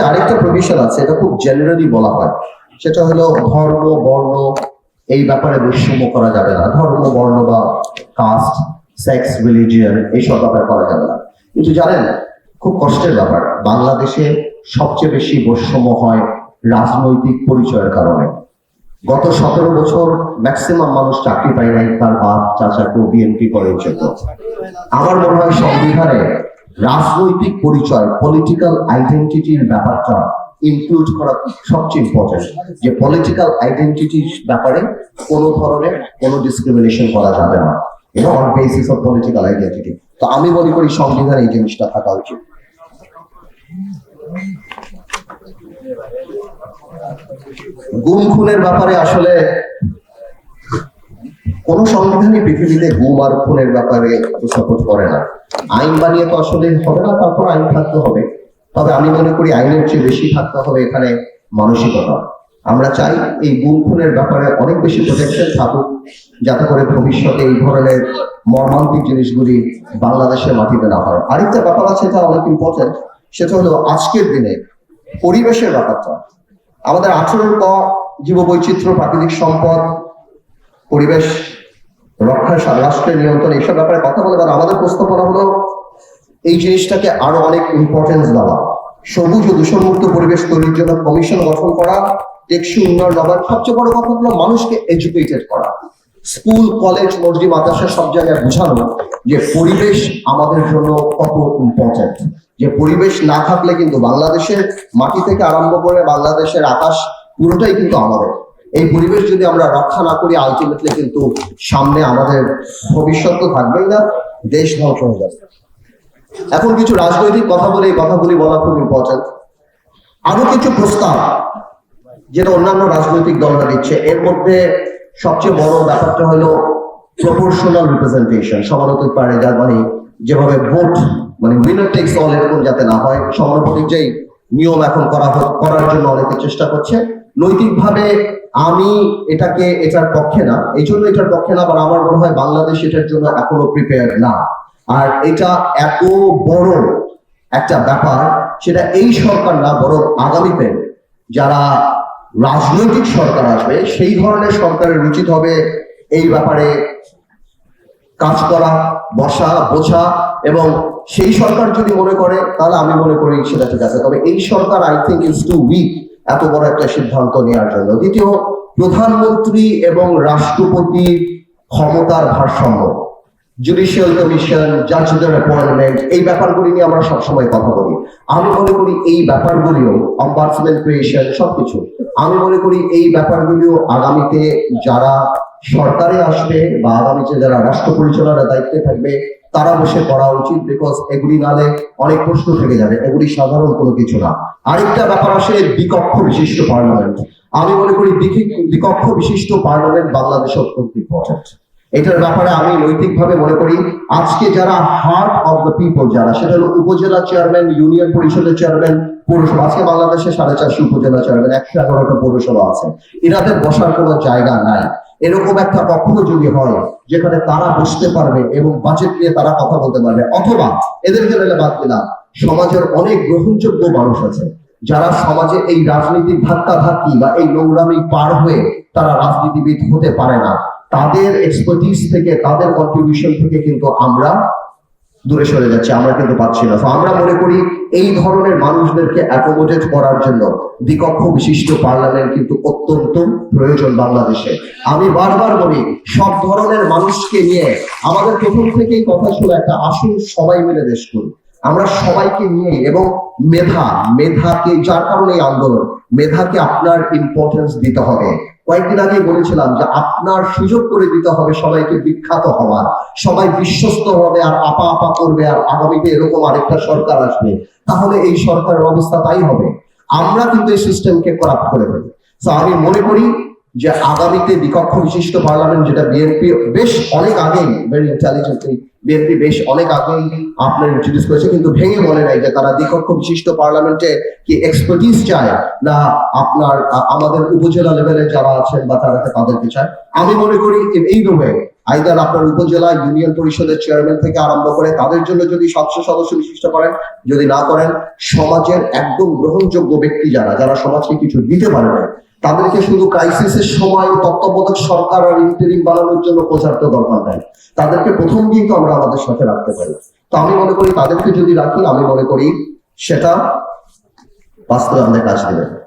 মধ্যে আরেকটা প্রভিশন আছে, এটা খুব জেনারেলি বলা হয়, সেটা হলো ধর্ম বর্ণ এই ব্যাপারে বৈষম্য করা যাবে না। ধর্ম বর্ণ বা কাস্ট, সেক্স, রিলিজিয়ন এইসব ব্যাপারে করা যাবে না। কিন্তু জানেন, খুব কষ্টের ব্যাপার, বাংলাদেশে সবচেয়ে বেশি বৈষম্য হয় রাজনৈতিক পরিচয়ের কারণে। গত 17 বছর ম্যাক্সিমাম মানুষ চাকরি পায় নাই, তার বাপ চাচা কেউ বিএনপি করে জন্য। আমার মনে হয় সংবিধানে রাজনৈতিক পরিচয়, পলিটিক্যাল আইডেন্টিটির ব্যাপারটা ইনক্লুড করা সবচেয়ে ইম্পর্টেন্ট, যে পলিটিক্যাল আইডেন্টিটির ব্যাপারে কোনো ধরনের কোনো ডিসক্রিমিনেশন করা যাবে না, on basis of political identity. তো আমি মনে করি সংবিধানে এই জিনিসটা থাকা উচিত। গুম খুনের ব্যাপারে আসলে কোন সংবিধানই পৃথিবীতে গুম আর খুনের ব্যাপারে সাপোর্ট করে না। আইন বানিয়ে তো আসলে হবে না, তারপর আইন থাকতে হবে। তবে আমি মনে করি আইনের চেয়ে বেশি থাকতে হবে এখানে মানসিকতা। আমরা চাই এই গুম খুনের ব্যাপারে অনেক বেশি প্রোটেকশন থাকুক, যাতে করে ভবিষ্যতে এই ধরনের মর্মান্তিক জিনিসগুলি বাংলাদেশের মাটিতে না হয়। আরেকটা ব্যাপার আছে, এটা অনেক ইম্পর্টেন্ট, সেটা হলো আজকের দিনে পরিবেশের ব্যাপারটা। আমাদের 18 ক জীববৈচিত্র্য, প্রাকৃতিক সম্পদ, পরিবেশ রক্ষা, রাষ্ট্রের নিয়ন্ত্রণ, এইসব ব্যাপারে কথা বলে, আমাদের প্রস্তাবনা হলো এই জিনিসটাকে আরো অনেক ইম্পর্টেন্স দেওয়া, সবুজ ও দূষণমুক্ত পরিবেশ তৈরির জন্য কমিশন গঠন করা, টেকসই উন্নয়ন লবার, সবচেয়ে বড় কথা হলো মানুষকে এডুকেটেড করা, স্কুল কলেজ মসজিদ মাদ্রাসা সব জায়গায় বোঝানো যে পরিবেশ আমাদের জন্য কত ইম্পর্টেন্ট, যে পরিবেশ না থাকলে কিন্তু বাংলাদেশের মাটি থেকে আরম্ভ করে বাংলাদেশের আকাশ পুরোটাই কিন্তু আমাদের। এই পরিবেশ যদি আমরা রক্ষা না করি, আলটিমেটলি কিন্তু সামনে আমাদের ভবিষ্যৎ তো থাকবেই না, দেশ ধ্বংস হয়ে যাবে। এখন কিছু রাজনৈতিক কথা বলে, এই কথাগুলি বলা খুব ইম্পর্টেন্ট। আরো কিছু প্রস্তাব যেটা অন্যান্য রাজনৈতিক দলরা দিচ্ছে, এর মধ্যে সবচেয়ে বড় ব্যাপারটা হলো প্রপোর্শনাল রিপ্রেজেন্টেশন, সমানুপাতিক পারে, যার মানে যেভাবে ভোট মানে উইনার টেকস অল এরকম যাতে না হয়, সমানুপাতিক যেই নিয়ম এখন করার জন্য অনেকে চেষ্টা করছে। নৈতিকভাবে আমি এটার পক্ষে না, এই জন্য এটার পক্ষে না, কারণ আমার মনে হয় বাংলাদেশ এটার জন্য এখনো প্রিপেয়ার না। আর এটা এত বড় একটা ব্যাপার, সেটা এই সরকার না, বরং আগামীতে যারা রাজনৈতিক সরকার আসবে সেই ধরনের সরকারের উচিত হবে এই ব্যাপারে কাজ করা, বসা বোঝা। এবং সেই সরকার যদি মনে করে, তাহলে আমি মনে করি সেটা ঠিক আছে। তবে এই সরকার I think is too weak এত বড় একটা সিদ্ধান্ত নেওয়ার জন্য। দ্বিতীয়, প্রধানমন্ত্রী এবং রাষ্ট্রপতির ক্ষমতার ভারসাম্য, জুডিশিয়াল কমিশন, জাজদের অ্যাপয়েন্টমেন্ট, এই ব্যাপারগুলি নিয়ে আমরা সবসময় কথা বলি। আমি মনে করি এই ব্যাপারগুলিও, অম্বাসডার ক্রিয়েশন, সবকিছু, আমি মনে করি এই ব্যাপারগুলিও আগামীতে যারা সরকারে আসবে বা আগামীতে যারা রাষ্ট্র পরিচালনার দায়িত্বে থাকবে তারা বসে করা উচিত, বিকজ এগুলি নালে অনেক প্রশ্ন থেকে যাবে, এগুলি সাধারণ কোনো কিছু না। আরেকটা ব্যাপার আসে দ্বিকক্ষ বিশিষ্ট পার্লামেন্ট। আমি মনে করি দ্বিকক্ষ বিশিষ্ট পার্লামেন্ট বাংলাদেশে অত্যন্ত ইম্পর্টেন্ট। এটার ব্যাপারে আমি নৈতিকভাবে মনে করি আজকে যারা হার্ট অফ দ্য পিপল, যারা, সেটা হলো উপজেলা চেয়ারম্যান, ইউনিয়ন পরিষদের চেয়ারম্যান, পৌরসভা। আজকে বাংলাদেশে 450 উপজেলা চেয়ারম্যান, 111টা পৌরসভা আছে, এনাদের বসার কোনো জায়গা নাই। এরকম একটা কক্ষ যদি হয় যেখানে তারা বসতে পারবে এবং বাজেট নিয়ে তারা কথা বলতে পারবে, অথবা এদেরকে বাদ দিলাম, সমাজের অনেক গ্রহণযোগ্য মানুষ আছে যারা সমাজে এই রাজনৈতিক ধাক্কি বা এই নোংরামি পার হয়ে তারা রাজনীতিবিদ হতে পারে না, তাদের এক্সপার্টিস থেকে, তাদের কন্ট্রিবিউশন থেকে কিন্তু আমরা দূরে সরে যাচ্ছি, আমরা কিন্তু পাচ্ছি না। তো আমরা মনে করি এই ধরনের মানুষদেরকে অ্যাকোমোডেট করার জন্য দ্বিকক্ষ বিশিষ্ট পার্লামেন্ট কিন্তু অত্যন্ত প্রয়োজন বাংলাদেশে। আমি বারবার বলি, সব ধরনের মানুষকে নিয়ে আমাদের প্রথম থেকেই কথা ছিল একটা আসুন সবাই মিলে দেশ করি। আমরা সবাইকে নিয়ে, এবং মেধাকে, যার কারণে এই আন্দোলন, মেধাকে আপনার ইম্পর্টেন্স দিতে হবে। কয়েকদিন আগে বলেছিলাম যে আপনার সুযোগ করে দিতে হবে সবাইকে বিখ্যাত হওয়ার, সবাই বিশ্বস্ত হবে আর আপা আপা করবে, আর আগামীতে এরকম আরেকটা সরকার আসবে, তাহলে এই সরকারের অবস্থা তাই হবে। আমরা কিন্তু এই সিস্টেমকে করাপ্ট করে ফেলি। তো আমি মনে করি যে আগামীতে বিকক্ষ বিশিষ্ট পার্লামেন্ট, যেটা বিএনপি বেশ অনেক আগেই, ভেরি ইন্টেলিজেন্টলি বিএনপি বেশ অনেক আগেই আপনার ইন্ট্রোডিউস করেছে, কিন্তু ভেঙে বলে নাই যে তারা দ্বিকক্ষ বিশিষ্ট পার্লামেন্টে কি এক্সপার্টিস চায় না আপনার আমাদের উপজেলা লেভেলে যারা আছেন বা তাদেরকে চায়। আমি মনে করি এই ওয়ে আইদার আপনার উপজেলা ইউনিয়ন পরিষদের চেয়ারম্যান থেকে আরম্ভ করে তাদের জন্য যদি 700 সদস্য বিশিষ্ট করেন, যদি না করেন সমাজের একদম গ্রহণযোগ্য ব্যক্তি যারা সমাজকে কিছু দিতে পারে না, তাদেরকে শুধু ক্রাইসিসের সময় তত্ত্বাবধায়ক সরকার আর ইন্টারিম বানানোর জন্য প্রচার তো দরকার নাই, তাদেরকে প্রথম দিন তো আমরা আমাদের সাথে রাখতে পারি। তো আমি মনে করি তাদেরকে যদি রাখি, আমি মনে করি সেটা বাস্তবে আমাদের কাজ দেবে।